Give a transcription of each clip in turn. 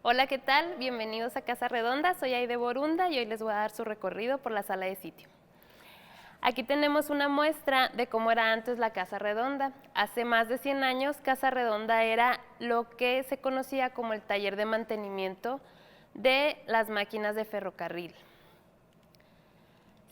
Hola, ¿qué tal? Bienvenidos a Casa Redonda, soy Aide Borunda y hoy les voy a dar su recorrido por la sala de sitio. Aquí tenemos una muestra de cómo era antes la Casa Redonda. Hace más de 100 años, Casa Redonda era lo que se conocía como el taller de mantenimiento de las máquinas de ferrocarril.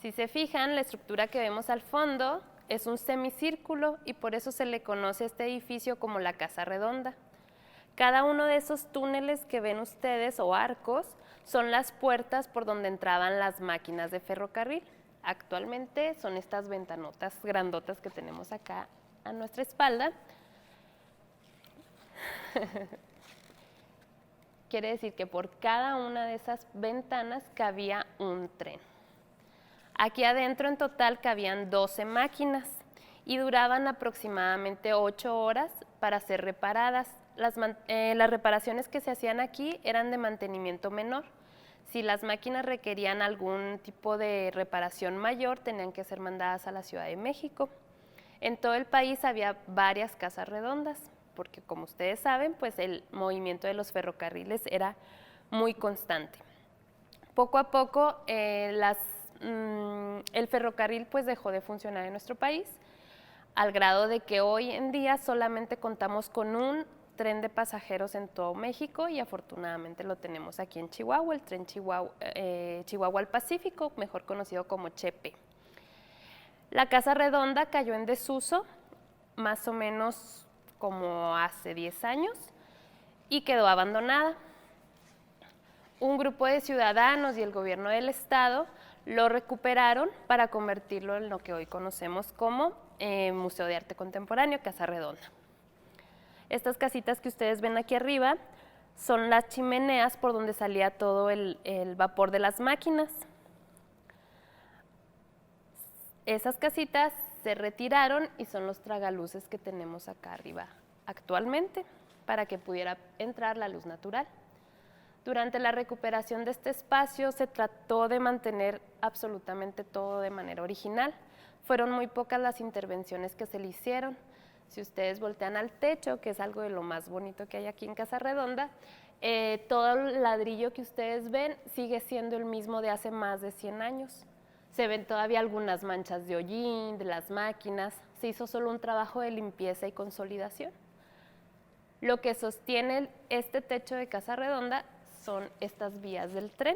Si se fijan, la estructura que vemos al fondo es un semicírculo y por eso se le conoce a este edificio como la Casa Redonda. Cada uno de esos túneles que ven ustedes o arcos son las puertas por donde entraban las máquinas de ferrocarril. Actualmente son estas ventanotas grandotas que tenemos acá a nuestra espalda. Quiere decir que por cada una de esas ventanas cabía un tren. Aquí adentro en total cabían 12 máquinas y duraban aproximadamente 8 horas para ser reparadas. Las reparaciones que se hacían aquí eran de mantenimiento menor. Si las máquinas requerían algún tipo de reparación mayor, tenían que ser mandadas a la Ciudad de México. En todo el país había varias casas redondas, porque como ustedes saben, pues el movimiento de los ferrocarriles era muy constante. Poco a poco el ferrocarril pues dejó de funcionar en nuestro país, al grado de que hoy en día solamente contamos con un tren de pasajeros en todo México y afortunadamente lo tenemos aquí en Chihuahua, el tren Chihuahua al Pacífico, mejor conocido como Chepe. La Casa Redonda cayó en desuso más o menos como hace 10 años y quedó abandonada. Un grupo de ciudadanos y el gobierno del estado lo recuperaron para convertirlo en lo que hoy conocemos como Museo de Arte Contemporáneo, Casa Redonda. Estas casitas que ustedes ven aquí arriba son las chimeneas por donde salía todo el vapor de las máquinas. Esas casitas se retiraron y son los tragaluces que tenemos acá arriba actualmente para que pudiera entrar la luz natural. Durante la recuperación de este espacio se trató de mantener absolutamente todo de manera original. Fueron muy pocas las intervenciones que se le hicieron. Si ustedes voltean al techo, que es algo de lo más bonito que hay aquí en Casa Redonda, todo el ladrillo que ustedes ven sigue siendo el mismo de hace más de 100 años. Se ven todavía algunas manchas de hollín, de las máquinas. Se hizo solo un trabajo de limpieza y consolidación. Lo que sostiene este techo de Casa Redonda son estas vías del tren.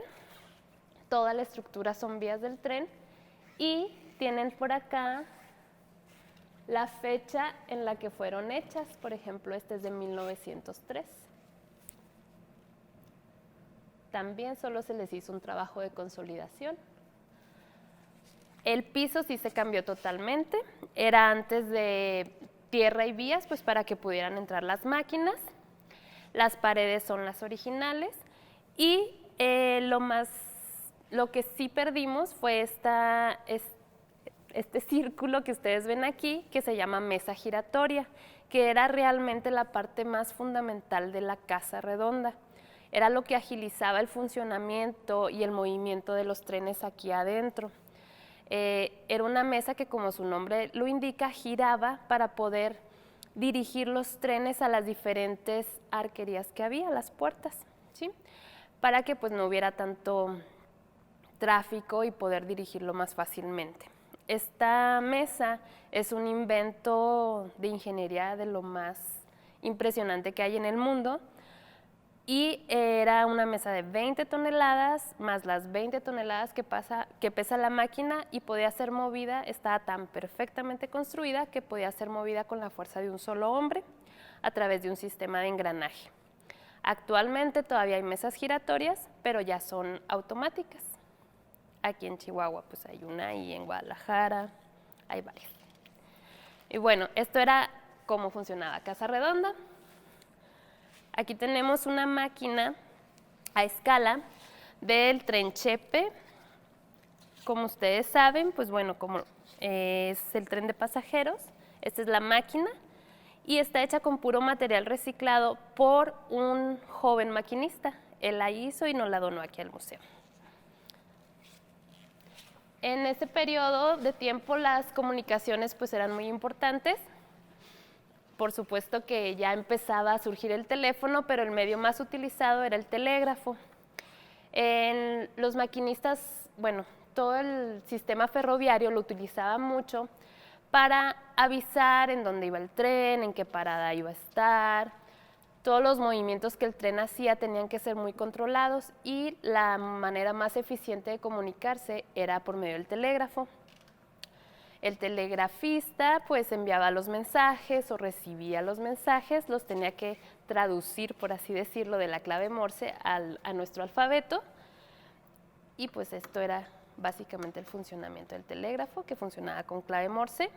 Toda la estructura son vías del tren y tienen por acá la fecha en la que fueron hechas. Por ejemplo, este es de 1903. También solo se les hizo un trabajo de consolidación. El piso sí se cambió totalmente. Era antes de tierra y vías, pues para que pudieran entrar las máquinas. Las paredes son las originales y lo que sí perdimos fue este círculo que ustedes ven aquí, que se llama mesa giratoria, que era realmente la parte más fundamental de la Casa Redonda. Era lo que agilizaba el funcionamiento y el movimiento de los trenes aquí adentro. Era una mesa que, como su nombre lo indica, giraba para poder dirigir los trenes a las diferentes arquerías que había, las puertas, ¿sí? Para que pues no hubiera tanto tráfico y poder dirigirlo más fácilmente. Esta mesa es un invento de ingeniería de lo más impresionante que hay en el mundo y era una mesa de 20 toneladas más las 20 toneladas que pesa la máquina y podía ser movida, estaba tan perfectamente construida que podía ser movida con la fuerza de un solo hombre a través de un sistema de engranaje. Actualmente todavía hay mesas giratorias, pero ya son automáticas. Aquí en Chihuahua pues hay una y en Guadalajara hay varias. Y bueno, esto era cómo funcionaba Casa Redonda. Aquí tenemos una máquina a escala del tren Chepe. Como ustedes saben, pues bueno, como es el tren de pasajeros, esta es la máquina y está hecha con puro material reciclado por un joven maquinista. Él la hizo y nos la donó aquí al museo. En ese periodo de tiempo las comunicaciones pues eran muy importantes por supuesto que ya empezaba a surgir el teléfono, pero el medio más utilizado era el telégrafo. Los maquinistas, bueno, todo el sistema ferroviario lo utilizaba mucho para avisar en dónde iba el tren, en qué parada iba a estar. Todos los movimientos que el tren hacía tenían que ser muy controlados y la manera más eficiente de comunicarse era por medio del telégrafo. El telegrafista pues enviaba los mensajes o recibía los mensajes, los tenía que traducir, por así decirlo, de la clave Morse a nuestro alfabeto. Y pues esto era básicamente el funcionamiento del telégrafo, que funcionaba con clave Morse,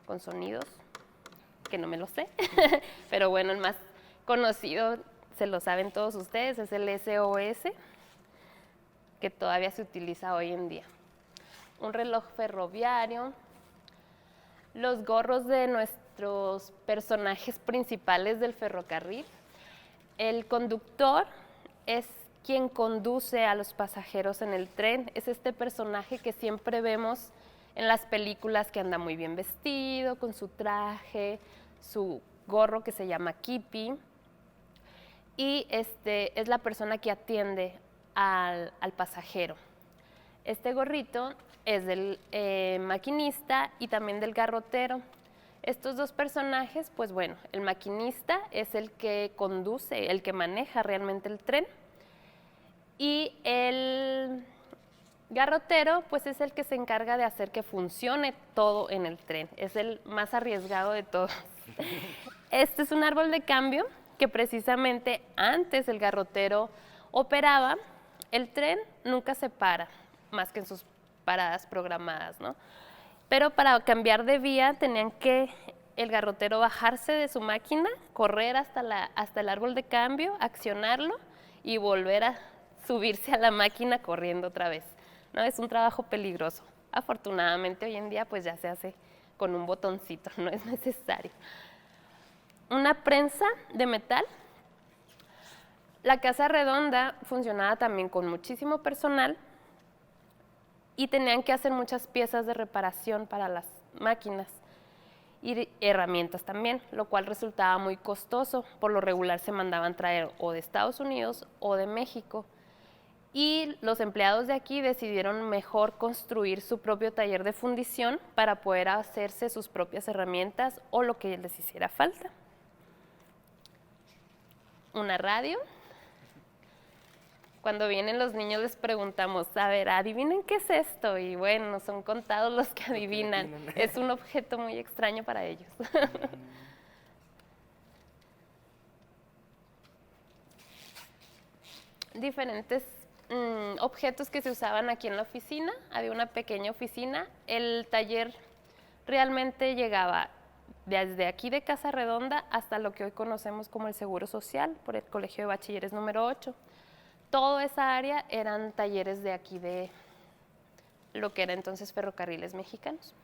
con sonidos, que no me lo sé, pero bueno, el más conocido, se lo saben todos ustedes, es el SOS, que todavía se utiliza hoy en día. Un reloj ferroviario, los gorros de nuestros personajes principales del ferrocarril. El conductor es quien conduce a los pasajeros en el tren, es este personaje que siempre vemos en las películas, que anda muy bien vestido, con su traje, su gorro que se llama kipi, y es la persona que atiende al pasajero. Este gorrito es del maquinista y también del garrotero. Estos dos personajes, pues bueno, el maquinista es el que conduce, el que maneja realmente el tren, y el garrotero pues es el que se encarga de hacer que funcione todo en el tren, es el más arriesgado de todos. Este es un árbol de cambio que precisamente antes el garrotero operaba. El tren nunca se para, más que en sus paradas programadas, ¿no? Pero para cambiar de vía tenían que el garrotero bajarse de su máquina, correr hasta el árbol de cambio, accionarlo y volver a subirse a la máquina corriendo otra vez, ¿no? Es un trabajo peligroso. Afortunadamente hoy en día pues ya se hace con un botoncito, no es necesario. Una prensa de metal. La casa redonda funcionaba también con muchísimo personal y tenían que hacer muchas piezas de reparación para las máquinas y herramientas también, lo cual resultaba muy costoso. Por lo regular se mandaban traer o de Estados Unidos o de México. Y los empleados de aquí decidieron mejor construir su propio taller de fundición para poder hacerse sus propias herramientas o lo que les hiciera falta. Una radio. Cuando vienen los niños les preguntamos, a ver, adivinen qué es esto, y bueno, son contados los que adivinan. Es un objeto muy extraño para ellos. Diferentes objetos que se usaban aquí en la oficina. Había una pequeña oficina. El taller realmente llegaba desde aquí de Casa Redonda hasta lo que hoy conocemos como el Seguro Social, por el Colegio de Bachilleres número 8. Toda esa área eran talleres de aquí de lo que era entonces Ferrocarriles Mexicanos.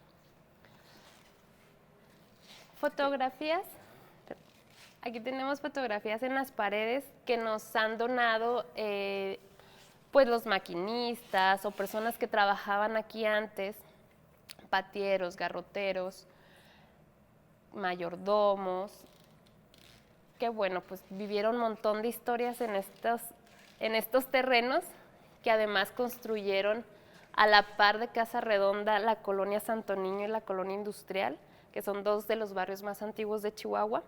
Fotografías. Aquí tenemos fotografías en las paredes que nos han donado pues los maquinistas o personas que trabajaban aquí antes, patieros, garroteros, mayordomos, que bueno, pues vivieron un montón de historias en estos terrenos, que además construyeron a la par de Casa Redonda la colonia Santo Niño y la colonia Industrial, que son dos de los barrios más antiguos de Chihuahua.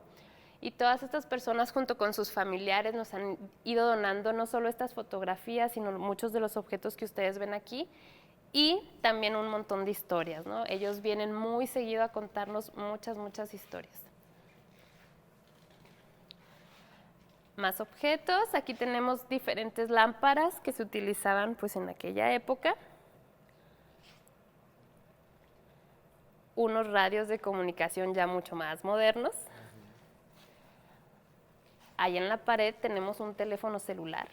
Y todas estas personas junto con sus familiares nos han ido donando no solo estas fotografías, sino muchos de los objetos que ustedes ven aquí y también un montón de historias, ¿no? Ellos vienen muy seguido a contarnos muchas historias. Más objetos. Aquí tenemos diferentes lámparas que se utilizaban pues en aquella época. Unos radios de comunicación ya mucho más modernos. Ahí en la pared tenemos un teléfono celular.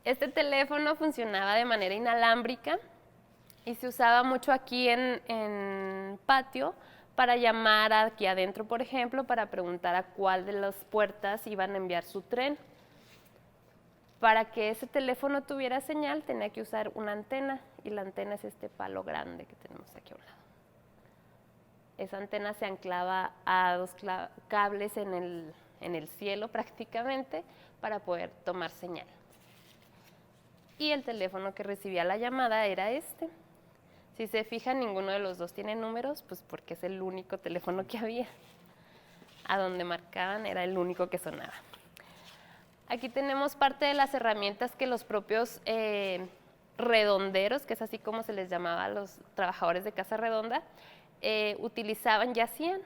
Este teléfono funcionaba de manera inalámbrica y se usaba mucho aquí en patio para llamar aquí adentro, por ejemplo, para preguntar a cuál de las puertas iban a enviar su tren. Para que ese teléfono tuviera señal tenía que usar una antena, y la antena es este palo grande que tenemos aquí a un lado. Esa antena se anclaba a dos cables en el cielo prácticamente para poder tomar señal. Y el teléfono que recibía la llamada era este. Si se fijan, ninguno de los dos tiene números, pues porque es el único teléfono que había. A donde marcaban era el único que sonaba. Aquí tenemos parte de las herramientas que los propios redonderos, que es así como se les llamaba a los trabajadores de Casa Redonda, utilizaban y hacían.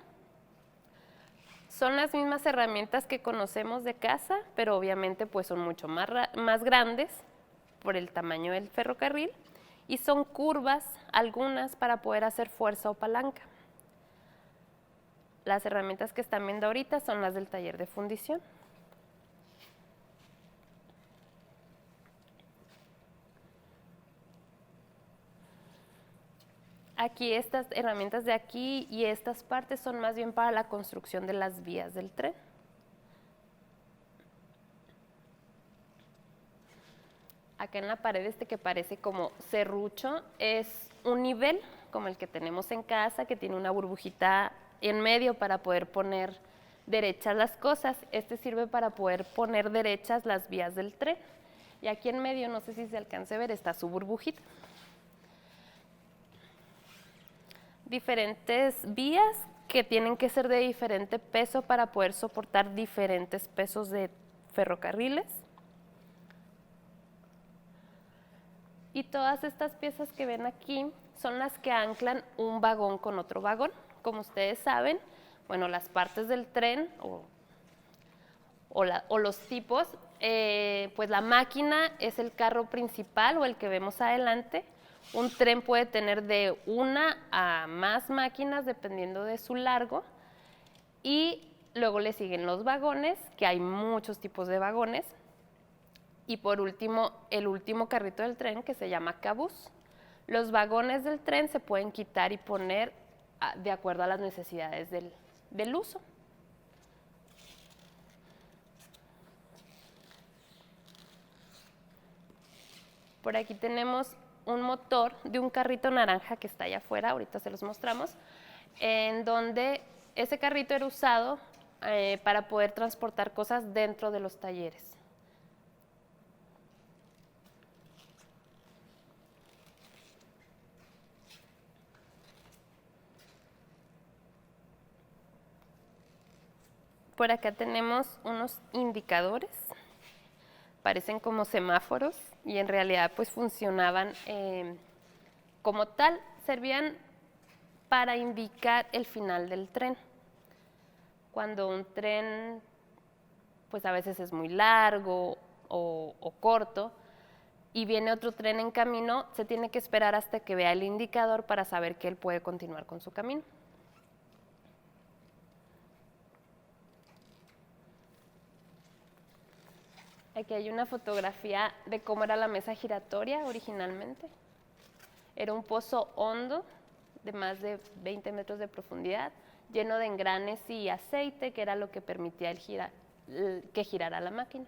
Son las mismas herramientas que conocemos de casa, pero obviamente pues son mucho más grandes por el tamaño del ferrocarril y son curvas algunas para poder hacer fuerza o palanca. Las herramientas que están viendo ahorita son las del taller de fundición. Aquí estas herramientas de aquí y estas partes son más bien para la construcción de las vías del tren. Acá en la pared que parece como serrucho es un nivel como el que tenemos en casa, que tiene una burbujita en medio para poder poner derechas las cosas. Este sirve para poder poner derechas las vías del tren. Y aquí en medio, no sé si se alcance a ver, está su burbujita. Diferentes vías que tienen que ser de diferente peso para poder soportar diferentes pesos de ferrocarriles. Y todas estas piezas que ven aquí son las que anclan un vagón con otro vagón. Como ustedes saben, bueno, las partes del tren o los tipos, pues la máquina es el carro principal o el que vemos adelante. Un tren puede tener de una a más máquinas dependiendo de su largo y luego le siguen los vagones, que hay muchos tipos de vagones. Y por último, el último carrito del tren que se llama cabús. Los vagones del tren se pueden quitar y poner de acuerdo a las necesidades del uso. Por aquí tenemos un motor de un carrito naranja que está allá afuera, ahorita se los mostramos, en donde ese carrito era usado para poder transportar cosas dentro de los talleres. Por acá tenemos unos indicadores, parecen como semáforos y en realidad pues funcionaban como tal, servían para indicar el final del tren. Cuando un tren pues a veces es muy largo o corto y viene otro tren en camino, se tiene que esperar hasta que vea el indicador para saber que él puede continuar con su camino. Aquí hay una fotografía de cómo era la mesa giratoria originalmente. Era un pozo hondo de más de 20 metros de profundidad, lleno de engranes y aceite, que era lo que permitía que girara la máquina.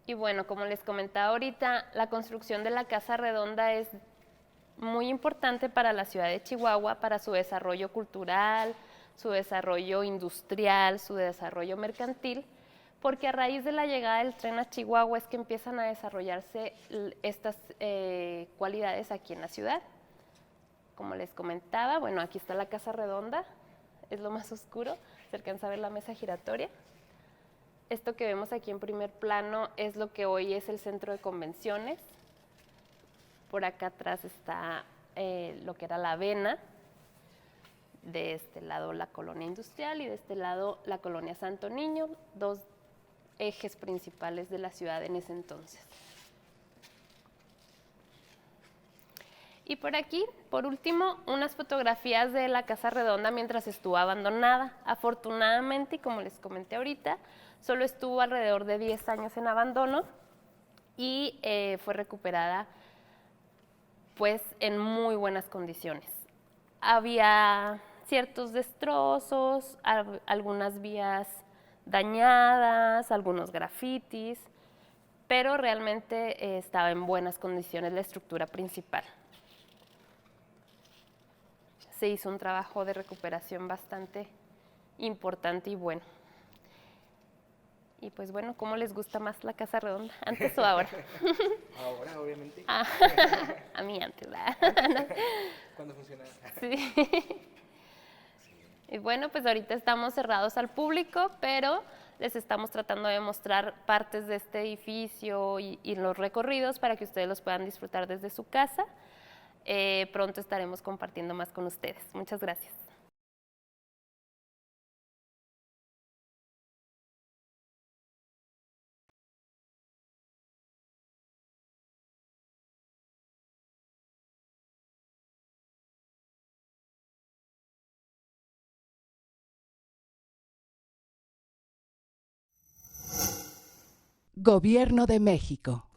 Y bueno, como les comentaba ahorita, la construcción de la Casa Redonda es muy importante para la ciudad de Chihuahua, para su desarrollo cultural, su desarrollo industrial, su desarrollo mercantil, porque a raíz de la llegada del tren a Chihuahua es que empiezan a desarrollarse estas cualidades aquí en la ciudad. Como les comentaba, bueno, aquí está la Casa Redonda, es lo más oscuro, se alcanza a ver la mesa giratoria. Esto que vemos aquí en primer plano es lo que hoy es el centro de convenciones. Por acá atrás está lo que era la Avena, de este lado la colonia industrial y de este lado la colonia Santo Niño, dos ejes principales de la ciudad en ese entonces. Y por aquí, por último, unas fotografías de la Casa Redonda mientras estuvo abandonada. Afortunadamente, y como les comenté ahorita, solo estuvo alrededor de 10 años en abandono y fue recuperada pues en muy buenas condiciones. Había ciertos destrozos, algunas vías dañadas, algunos grafitis, pero realmente estaba en buenas condiciones la estructura principal. se hizo un trabajo de recuperación bastante importante y bueno. Y pues bueno, ¿cómo les gusta más la casa redonda? ¿Antes o ahora? Ahora, obviamente. A mí antes, ¿verdad? ¿Cuándo funciona? Sí. Y bueno, pues ahorita estamos cerrados al público, pero les estamos tratando de mostrar partes de este edificio y los recorridos para que ustedes los puedan disfrutar desde su casa. Pronto estaremos compartiendo más con ustedes. Muchas gracias. Gobierno de México.